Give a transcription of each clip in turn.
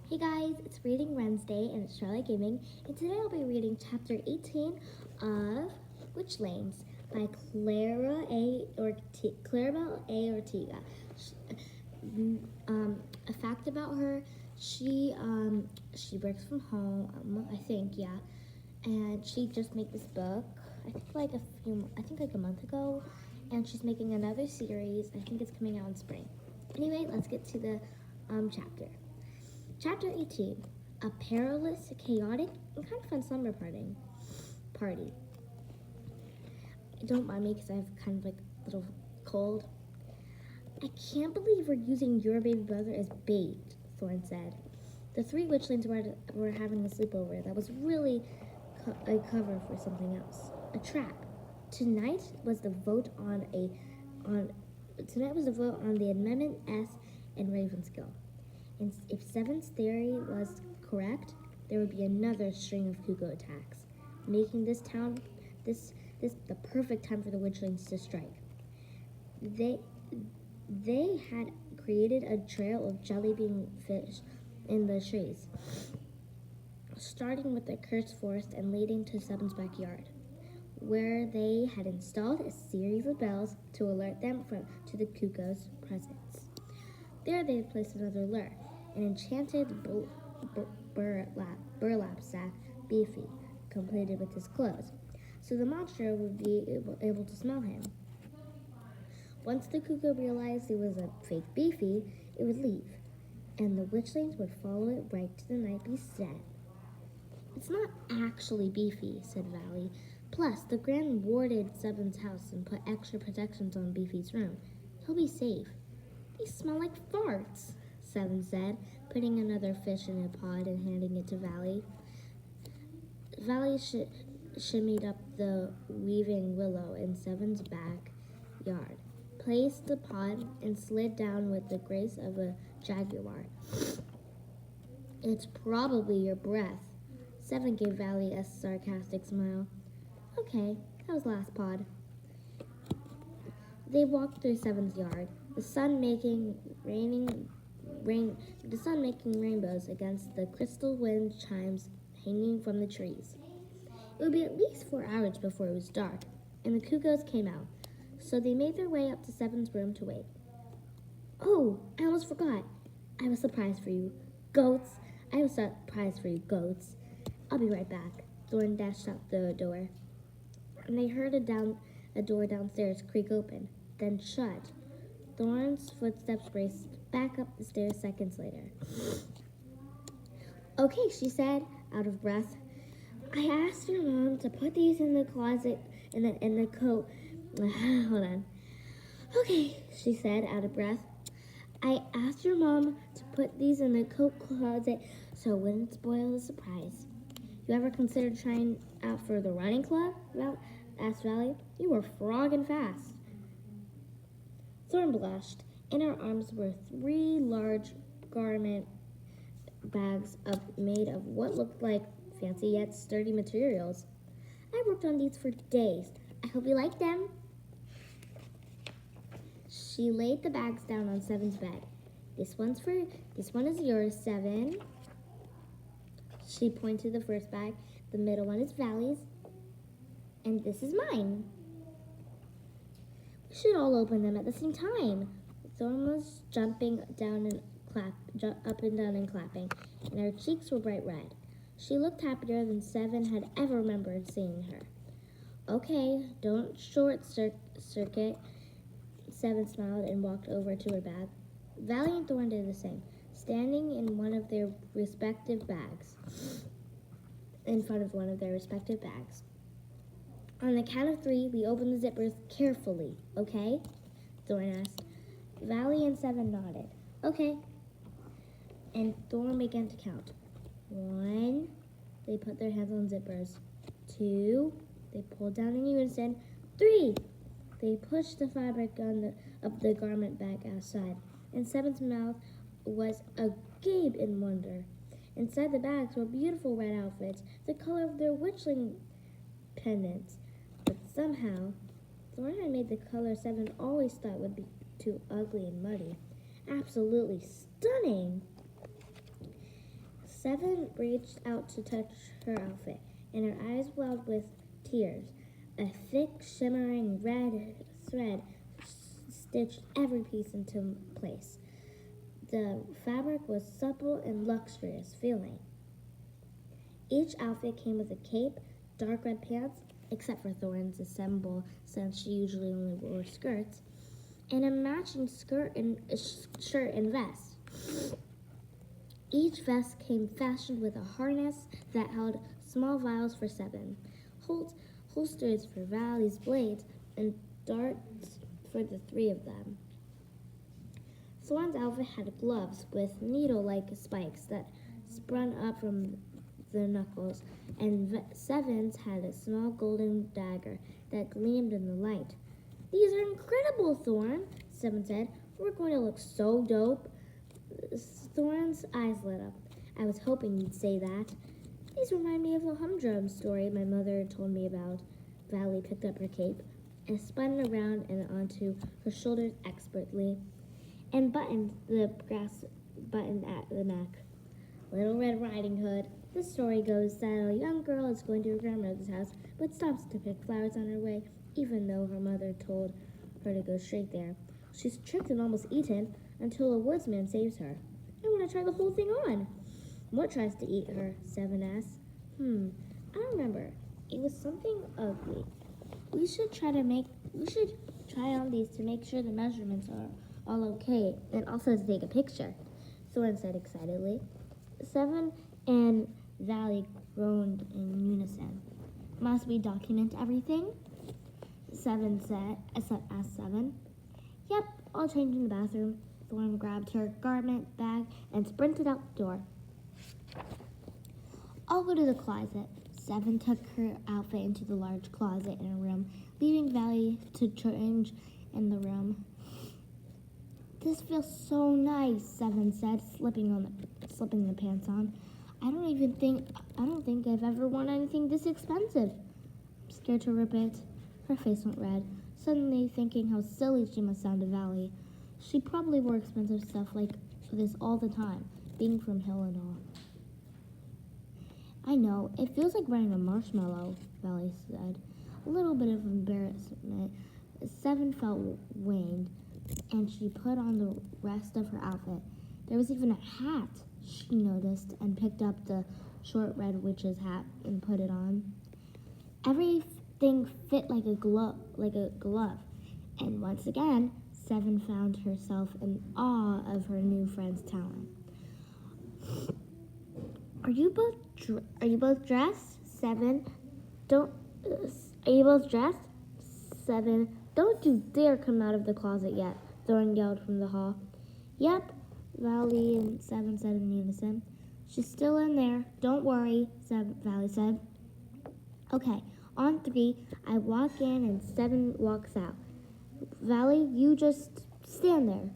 Hey guys, it's Reading Wednesday and it's Charlotte Gaming, and today I'll be reading chapter 18 of Witchlings by Clarabelle A. Ortega. A fact about her: she works from home, I think, yeah, and she just made this book. I think like a month ago, and she's making another series. I think it's coming out in spring. Anyway, let's get to the chapter. Chapter 18, a perilous, chaotic, and kind of fun slumber party. Don't mind me because I have kind of like a little cold. I can't believe we're using your baby brother as bait, Thorn said. The three witchlings were having a sleepover that was really a cover for something else, a trap. Tonight was the vote on the Amendment S and Ravenskill. And if Seven's theory was correct, there would be another string of Kuko attacks, making this the perfect time for the witchlings to strike. They had created a trail of jelly-bean fish in the trees, starting with the cursed forest and leading to Seven's backyard, where they had installed a series of bells to alert them to the Kuko's presence. There they had placed another lure, an enchanted burlap sack, Beefy, completed with his clothes, so the monster would be able to smell him. Once the Kuko realized it was a fake Beefy, it would leave, and the witchlings would follow it right to the night beast's den. It's not actually Beefy, said Valley. Plus, the Grand warded Seven's house and put extra protections on Beefy's room. He'll be safe. These smell like farts, Seven said, putting another fish in a pod and handing it to Valley. Valley shimmied up the weaving willow in Seven's backyard, placed the pod, and slid down with the grace of a jaguar. It's probably your breath. Seven gave Valley a sarcastic smile. Okay, that was last pod. They walked through Seven's yard, the sun making rainbows against the crystal wind chimes hanging from the trees. It would be at least 4 hours before it was dark, and the Kukos came out, so they made their way up to Seven's room to wait. Oh, I almost forgot. I have a surprise for you. Goats. I have a surprise for you, goats. I'll be right back. Thorn dashed out the door, and they heard a door downstairs creak open, then shut. Thorn's footsteps raced back up the stairs seconds later. Okay, she said, out of breath. I asked your mom to put these in the closet in the coat. Hold on. Okay, she said, out of breath. I asked your mom to put these in the coat closet so it wouldn't spoil the surprise. You ever considered trying out for the running club? Asked Valley. You were frogging fast. Thorn blushed. In her arms were 3 large garment bags made of what looked like fancy yet sturdy materials. I worked on these for days. I hope you like them. She laid the bags down on Seven's bed. This one is yours, Seven. She pointed to the first bag. The middle one is Valley's. And this is mine. We should all open them at the same time. Thorn was jumping down and up and down and clapping, and her cheeks were bright red. She looked happier than Seven had ever remembered seeing her. Okay, don't short circuit. Seven smiled and walked over to her bag. Valley and Thorn did the same, standing in one of their respective bags. In front of one of their respective bags. On the count of 3, we open the zippers carefully, okay? Thorn asked. Valley and Seven nodded. Okay. And Thorn began to count. 1, they put their hands on zippers. 2, they pulled down in unison. 3, they pushed the fabric of the garment bag outside, and Seven's mouth was agape in wonder. Inside the bags were beautiful red outfits, the color of their witchling pendants. But somehow, Thorn had made the color Seven always thought would be too ugly and muddy absolutely stunning. Seven reached out to touch her outfit, and her eyes welled with tears. A thick, shimmering red thread stitched every piece into place. The fabric was supple and luxurious feeling. Each outfit came with a cape, dark red pants, except for Thorn's symbol since she usually only wore skirts, and a matching shirt and vest. Each vest came fashioned with a harness that held small vials for Seven, holsters for Valley's blades, and darts for the three of them. Thorn's outfit had gloves with needle-like spikes that sprung up from the knuckles, and Seven's had a small golden dagger that gleamed in the light. "These are incredible, Thorn," Seven said. "We're going to look so dope." Thorn's eyes lit up. "I was hoping you'd say that. These remind me of the humdrum story my mother told me about." Valley picked up her cape and spun it around and onto her shoulders expertly, and buttoned the brass button at the neck. "Little Red Riding Hood." The story goes that a young girl is going to her grandmother's house, but stops to pick flowers on her way, even though her mother told her to go straight there. She's tricked and almost eaten until a woodsman saves her. "I want to try the whole thing on." "What tries to eat her?" Seven asked. I don't remember. It was something ugly. We should try on these to make sure the measurements are all okay, and also to take a picture," Thorn said excitedly. Seven and Valley groaned in unison. "Must we document everything?" Seven asked Seven. "Yep, I'll change in the bathroom." Thorn grabbed her garment bag and sprinted out the door. "I'll go to the closet." Seven took her outfit into the large closet in her room, leaving Valley to change in the room. "This feels so nice," Seven said, slipping the pants on. I don't think I've ever worn anything this expensive." "I'm scared to rip it." Her face went red, suddenly thinking how silly she must sound to Valley. She probably wore expensive stuff like this all the time, being from Hill and all. "I know, it feels like wearing a marshmallow," Valley said. A little bit of embarrassment. Seven felt waned, and she put on the rest of her outfit. There was even a hat, she noticed, and picked up the short red witch's hat and put it on. Everything fit like a glove. And once again, Seven found herself in awe of her new friend's talent. Are you both dressed?" Seven. "Don't. Are you both dressed?" Seven. "Don't you dare come out of the closet yet," Thorn yelled from the hall. "Yep," Valley and Seven said in unison. "She's still in there. Don't worry," Valley said. "Okay, on three, I walk in and Seven walks out. Valley, you just stand there."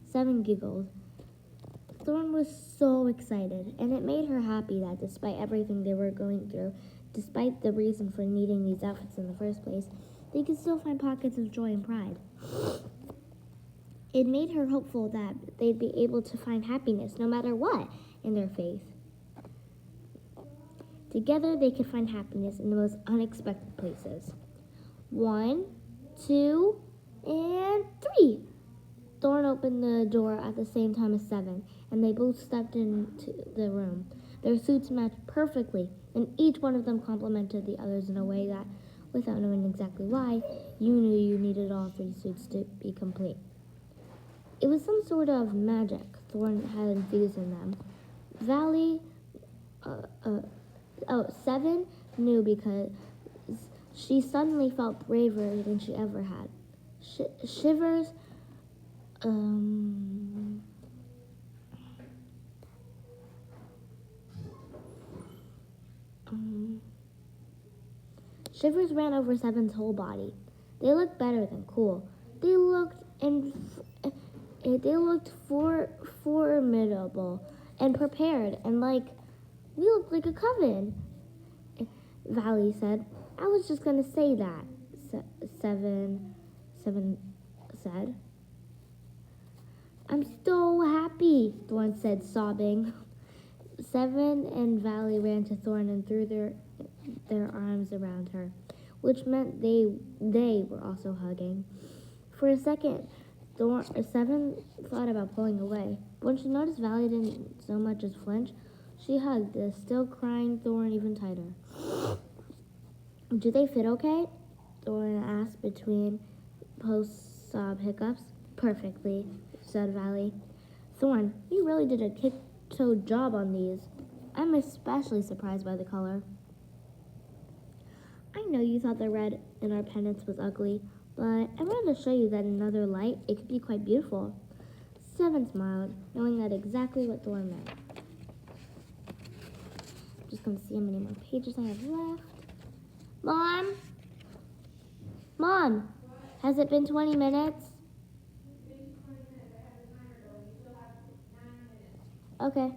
Seven giggled. Thorn was so excited, and it made her happy that despite everything they were going through, despite the reason for needing these outfits in the first place, they could still find pockets of joy and pride. It made her hopeful that they'd be able to find happiness no matter what in their faith. Together, they could find happiness in the most unexpected places. 1, 2, and 3. Thorn opened the door at the same time as Seven, and they both stepped into the room. Their suits matched perfectly, and each one of them complimented the others in a way that, without knowing exactly why, you knew you needed all three suits to be complete. It was some sort of magic Thorn had infused in them. Seven knew because she suddenly felt braver than she ever had. Shivers ran over Seven's whole body. They looked better than cool. They looked formidable and prepared, and we looked like a coven. Valley said. "I was just gonna say that," Seven said. "I'm so happy," Thorn said, sobbing. Seven and Valley ran to Thorn and threw their arms around her, which meant they were also hugging. For a second, Seven thought about pulling away, but when she noticed Valley didn't so much as flinch, she hugged the still crying Thorn even tighter. Do they fit okay? Thorn asked between post-sob hiccups. Perfectly, said Valley. Thorn, you really did a kick-toe job on these. I'm especially surprised by the color. I know you thought the red in our pennants was ugly, but I wanted to show you that in another light, it could be quite beautiful. Seven smiled, knowing that exactly what Thorn meant. I'm just going to see how many more pages I have left. Mom? Mom, has it been 20 minutes? Okay.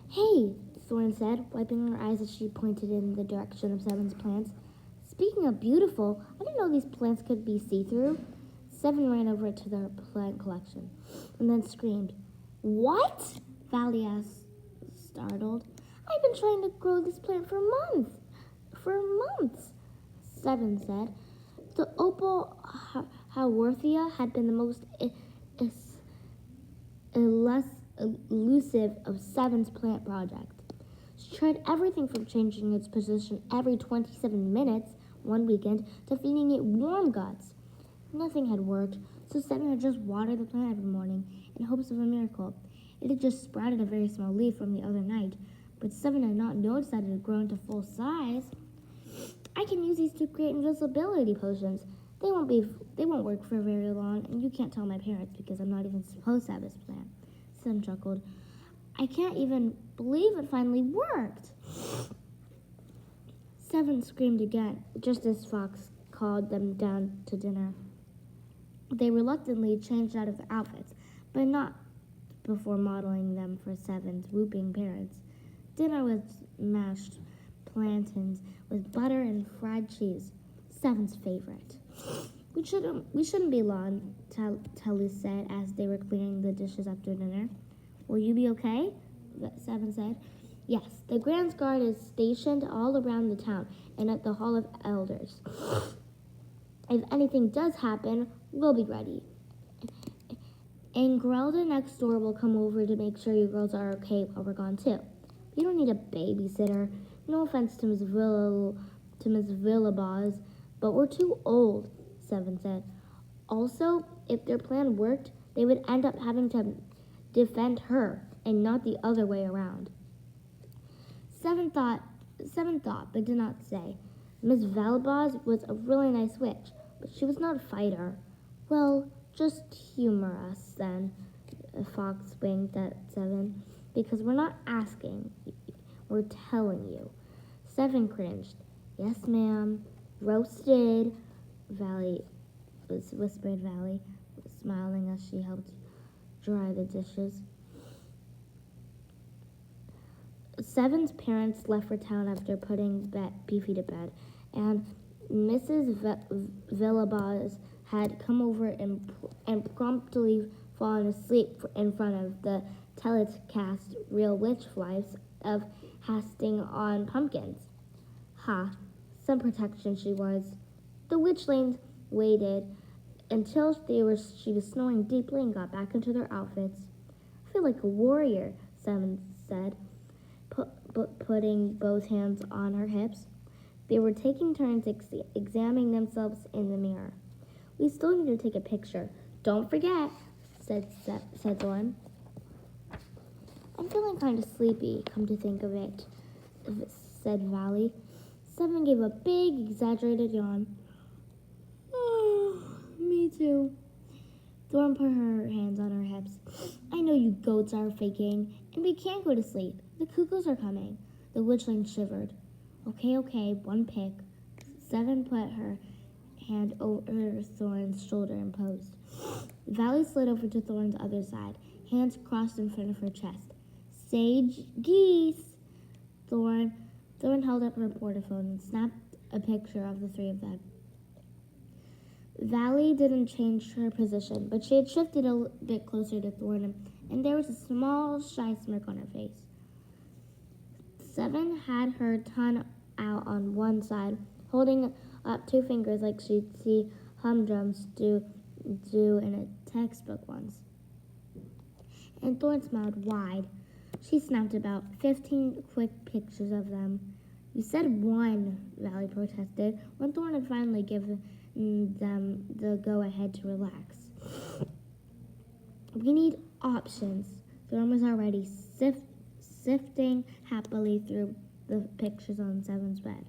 Hey, Thorn said, wiping her eyes as she pointed in the direction of Seven's plants. Speaking of beautiful, I didn't know these plants could be see-through. Seven ran over to their plant collection and then screamed. What? Valley asked, startled. I've been trying to grow this plant for months. Seven said. The opal Haworthia had been the most elusive of Seven's plant project. She tried everything from changing its position every 27 minutes one weekend to feeding it warm guts. Nothing had worked, so Seven had just watered the plant every morning in hopes of a miracle. It had just sprouted a very small leaf from the other night, but Seven had not noticed that it had grown to full size. I can use these to create invisibility potions. They won't work for very long, and you can't tell my parents because I'm not even supposed to have this plant. Seven chuckled. I can't even believe it finally worked. Seven screamed again, just as Fox called them down to dinner. They reluctantly changed out of their outfits, but not before modeling them for Seven's whooping parents. Dinner was mashed plantains with butter and fried cheese, Seven's favorite. We shouldn't be long, Telly said as they were clearing the dishes after dinner. Will you be okay? Seven said. Yes, the Grand Guard is stationed all around the town and at the Hall of Elders. If anything does happen, we'll be ready. And Grelda next door will come over to make sure you girls are okay while we're gone too. You don't need a babysitter. No offense to Miss Villabaz, but we're too old, Seven said. Also, if their plan worked, they would end up having to defend her and not the other way around. Seven thought, but did not say. Miss Villabaz was a really nice witch, but she was not a fighter. Well, just humor us then, Fox winked at Seven, because we're not asking, we're telling you. Seven cringed. Yes, ma'am. Roasted, whispered Valley, smiling as she helped dry the dishes. Seven's parents left for town after putting Beefy to bed, and Mrs. Villabaz had come over and promptly fallen asleep in front of the telecast Real Witch Lives of Hasting on Pumpkins. Ha, some protection she was. The Witchlings waited until she was snoring deeply and got back into their outfits. I feel like a warrior, Seven said, putting both hands on her hips. They were taking turns examining themselves in the mirror. We still need to take a picture. Don't forget, said Thorn. I'm feeling kind of sleepy, come to think of it, said Valley. Seven gave a big, exaggerated yawn. Oh, me too. Thorn put her hands on her hips. I know you goats are faking, and we can't go to sleep. The cuckoos are coming. The witchling shivered. Okay, one pick. Seven put her hand over Thorn's shoulder and posed. Valley slid over to Thorn's other side, hands crossed in front of her chest. Sage geese! Thorn held up her portaphone and snapped a picture of the three of them. Valley didn't change her position, but she had shifted a bit closer to Thorn, and there was a small, shy smirk on her face. Seven had her tongue out on one side, holding up two fingers like she'd see humdrums do in a textbook once. And Thorn smiled wide. She snapped about 15 quick pictures of them. You said one, Valley protested, when Thorn had finally given them the go-ahead to relax. We need options. Thorn was already sifting happily through the pictures on Seven's bed.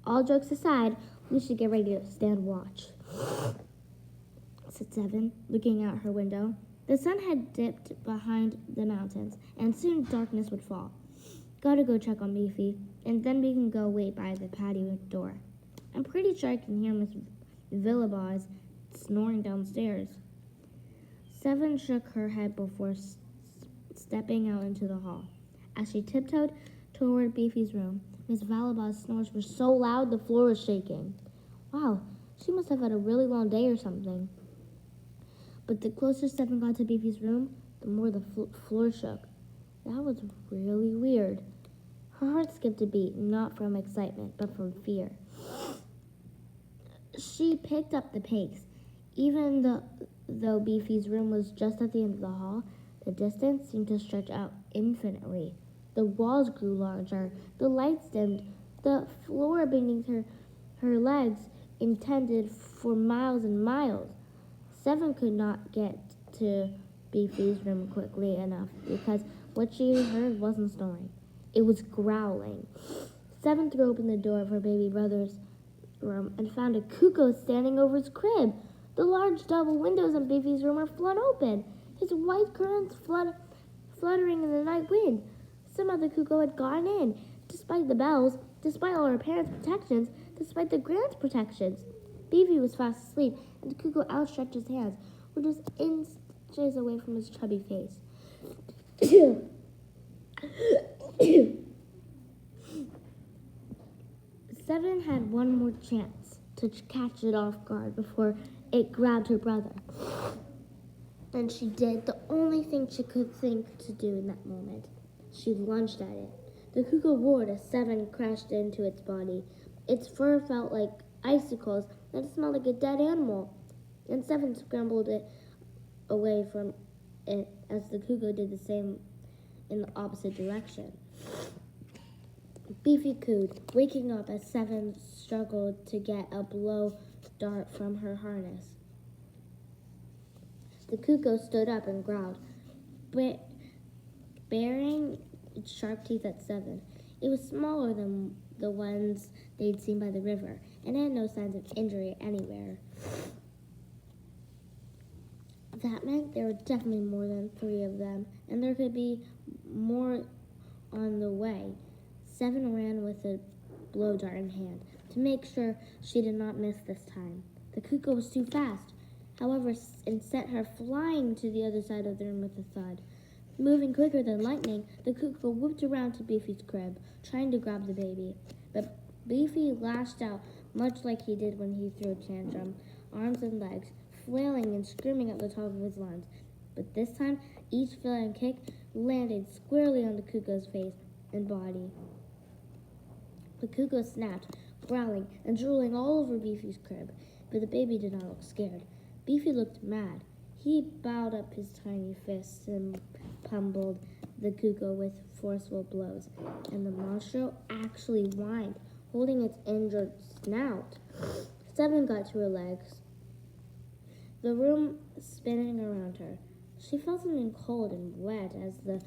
All jokes aside, we should get ready to stand watch, said Seven, looking out her window. The sun had dipped behind the mountains, and soon darkness would fall. Gotta go check on Beefy, and then we can go wait by the patio door. I'm pretty sure I can hear Miss Villabaz snoring downstairs. Seven shook her head before stepping out into the hall. As she tiptoed toward Beefy's room, Miss Villabaz's snores were so loud the floor was shaking. Wow, she must have had a really long day or something. But the closer Seven got to Beefy's room, the more the floor shook. That was really weird. Her heart skipped a beat, not from excitement, but from fear. She picked up the pace. Even though Beefy's room was just at the end of the hall, the distance seemed to stretch out infinitely. The walls grew larger, the lights dimmed, the floor beneath her legs intended for miles and miles. Seven could not get to Beefy's room quickly enough because what she heard wasn't snoring. It was growling. Seven threw open the door of her baby brother's room and found a cuckoo standing over his crib. The large double windows in Beefy's room were flung open, his white curtains fluttering in the night wind. Somehow the cuckoo had gotten in, despite the bells, despite all her parents' protections, despite the grand's protections. Beefy was fast asleep, and the cuckoo outstretched his hands, which was inches away from his chubby face. Seven had one more chance to catch it off guard before it grabbed her brother. And she did the only thing she could think to do in that moment. She lunged at it. The cuckoo roared as Seven crashed into its body. Its fur felt like icicles, and it smelled like a dead animal. And Seven scrambled it away from it as the cuckoo did the same in the opposite direction. Beefy cooed, waking up as Seven struggled to get a blow dart from her harness. The cuckoo stood up and growled, baring its sharp teeth at Seven. It was smaller than the ones they'd seen by the river, and had no signs of injury anywhere. That meant there were definitely more than 3 of them, and there could be more on the way. Seven ran with a blow dart in hand to make sure she did not miss this time. The cuckoo was too fast, however, and sent her flying to the other side of the room with a thud. Moving quicker than lightning, the cuckoo whooped around to Beefy's crib, trying to grab the baby. But Beefy lashed out much like he did when he threw a tantrum, arms and legs, flailing and screaming at the top of his lungs. But this time, each flying kick landed squarely on the cuckoo's face and body. The cuckoo snapped, growling and drooling all over Beefy's crib, but the baby did not look scared. Beefy looked mad. He bowed up his tiny fists and pummeled the cuckoo with forceful blows, and the monster actually whined, holding its injured snout. Seven got to her legs, the room spinning around her. She felt something cold and wet as the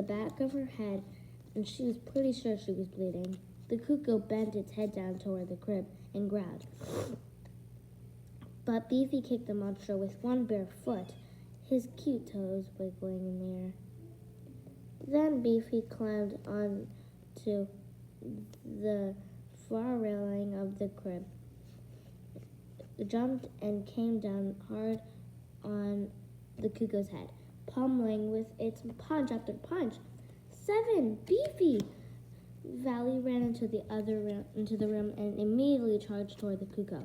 back of her head, and she was pretty sure she was bleeding. The cuckoo bent its head down toward the crib and growled. But Beefy kicked the monster with one bare foot, his cute toes wiggling in the air. Then Beefy climbed onto the far railing of the crib, jumped and came down hard on the cuckoo's head, pummeling with its punch after punch. Seven! Beefy! Valley ran into the room and immediately charged toward the cuckoo.